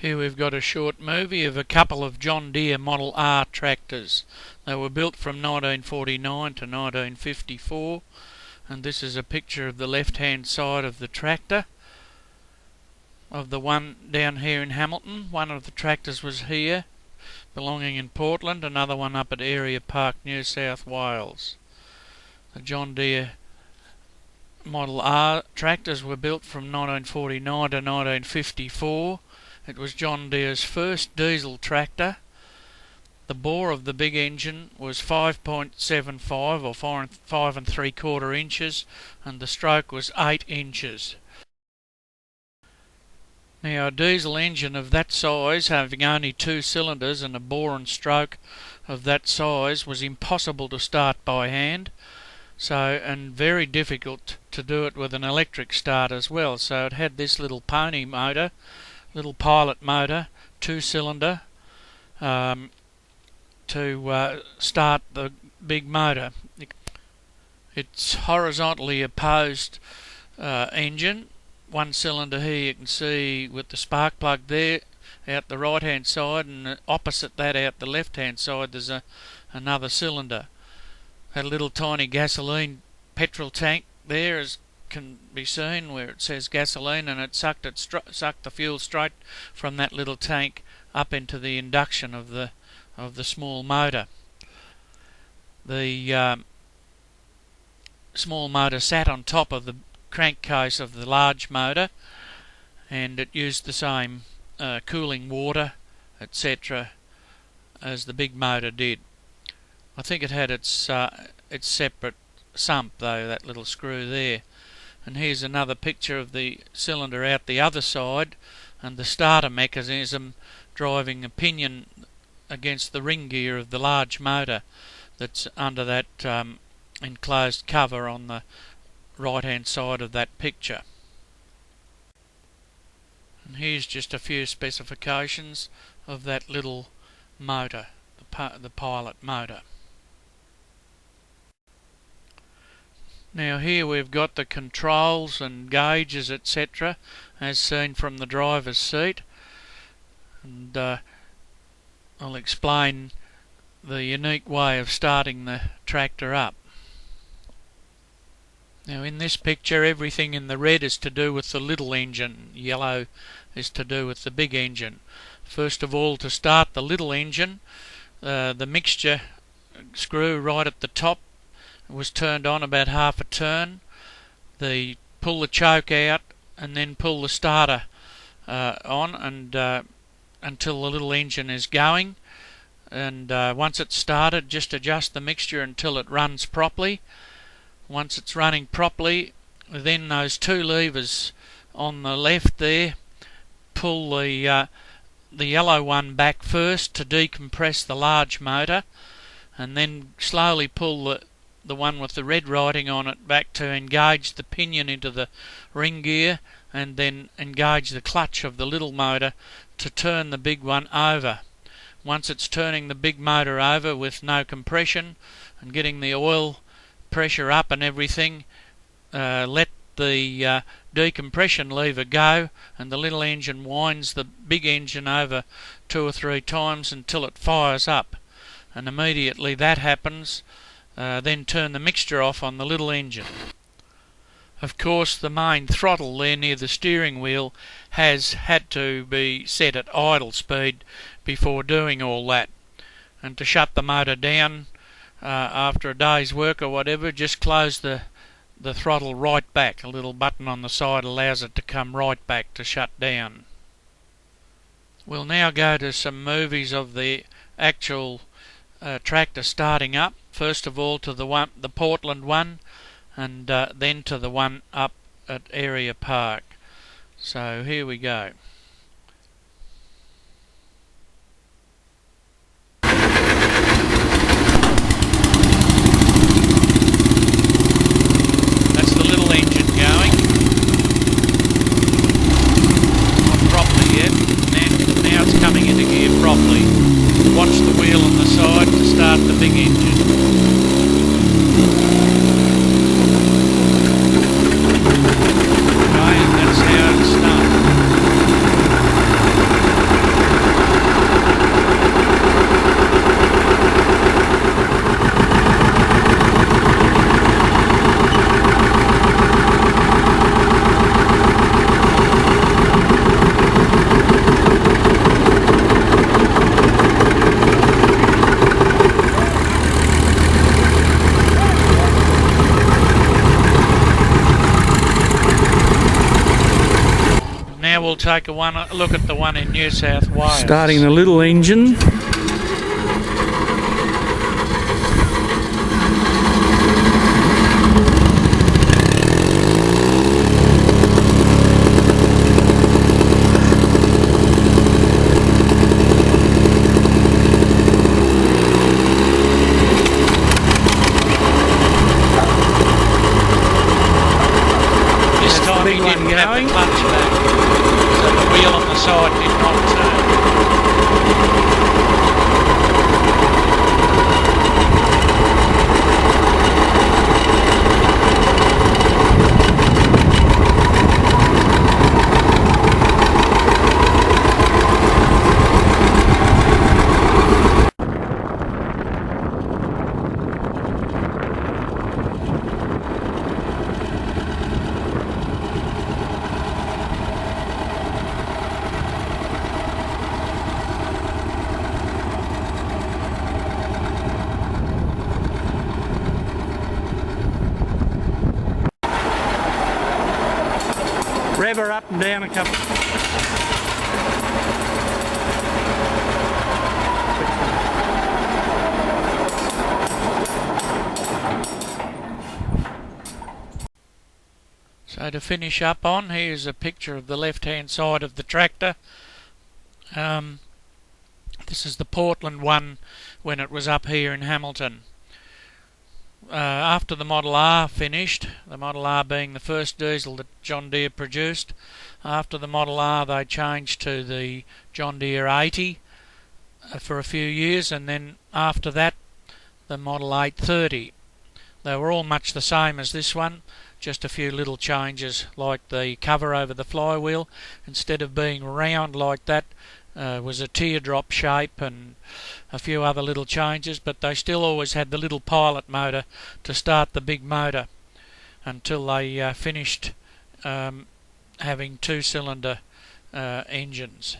Here we've got a short movie of a couple of John Deere Model R tractors. They were built from 1949 to 1954, and this is a picture of the left-hand side of the tractor of the one down here in Hamilton. One of the tractors was here, belonging in Portland, another one up at Area Park, New South Wales. The John Deere Model R tractors were built from 1949 to 1954. It was John Deere's first diesel tractor. The bore of the big engine was 5.75 or 5 3/4 inches, and the stroke was 8 inches. Now, a diesel engine of that size, having only 2 cylinders and a bore and stroke of that size, was impossible to start by hand, and very difficult to do it with an electric start as well. So it had this little pony motor, little pilot motor, 2-cylinder, to start the big motor. It's horizontally opposed engine, 1 cylinder here you can see with the spark plug there out the right hand side, and opposite that out the left hand side there's another cylinder. Had a little tiny gasoline petrol tank there, as can be seen, where it says gasoline, and it sucked the fuel straight from that little tank up into the induction of the small motor. The small motor sat on top of the crankcase of the large motor, and it used the same cooling water, etc., as the big motor did. I think it had its separate sump though, that little screw there. And here's another picture of the cylinder out the other side, and the starter mechanism driving a pinion against the ring gear of the large motor that's under that enclosed cover on the right hand side of that picture. And here's just a few specifications of that little motor, the pilot motor. Now here we've got the controls and gauges, etc., as seen from the driver's seat, and I'll explain the unique way of starting the tractor up. Now in this picture everything in the red is to do with the little engine, yellow is to do with the big engine. First of all, to start the little engine, the mixture screw right at the top was turned on about half a turn. Pull the choke out and then pull the starter on, and until the little engine is going, and once it's started, just adjust the mixture until it runs properly. Once it's running properly, then those 2 levers on the left there, pull the yellow one back first to decompress the large motor, and then slowly pull the one with the red writing on it back to engage the pinion into the ring gear, and then engage the clutch of the little motor to turn the big one over. Once it's turning the big motor over with no compression and getting the oil pressure up and everything, let the decompression lever go, and the little engine winds the big engine over 2 or 3 times until it fires up. And immediately that happens, then turn the mixture off on the little engine. Of course, the main throttle there near the steering wheel has had to be set at idle speed before doing all that. And to shut the motor down after a day's work or whatever, just close the throttle right back. A little button on the side allows it to come right back to shut down. We'll now go to some movies of the actual tractor starting up. First of all to the Portland one, and then to the one up at Area Park. So here we go. That's the little engine going. Not properly yet. Now it's coming into gear properly. Watch the wheel on the side to start the big engine. Okay, that's how it starts. take a look at the one in New South Wales. Starting the little engine. He didn't have the clutch back, so the wheel on the side did not turn. Rev her up and down a couple. So to finish up on, here's a picture of the left hand side of the tractor. This is the Portland one when it was up here in Hamilton. After the Model R finished, the Model R being the first diesel that John Deere produced, after the Model R they changed to the John Deere 80 for a few years, and then after that the Model 830. They were all much the same as this one, just a few little changes, like the cover over the flywheel, instead of being round like that, was a teardrop shape, and a few other little changes, but they still always had the little pilot motor to start the big motor until they finished having two-cylinder engines.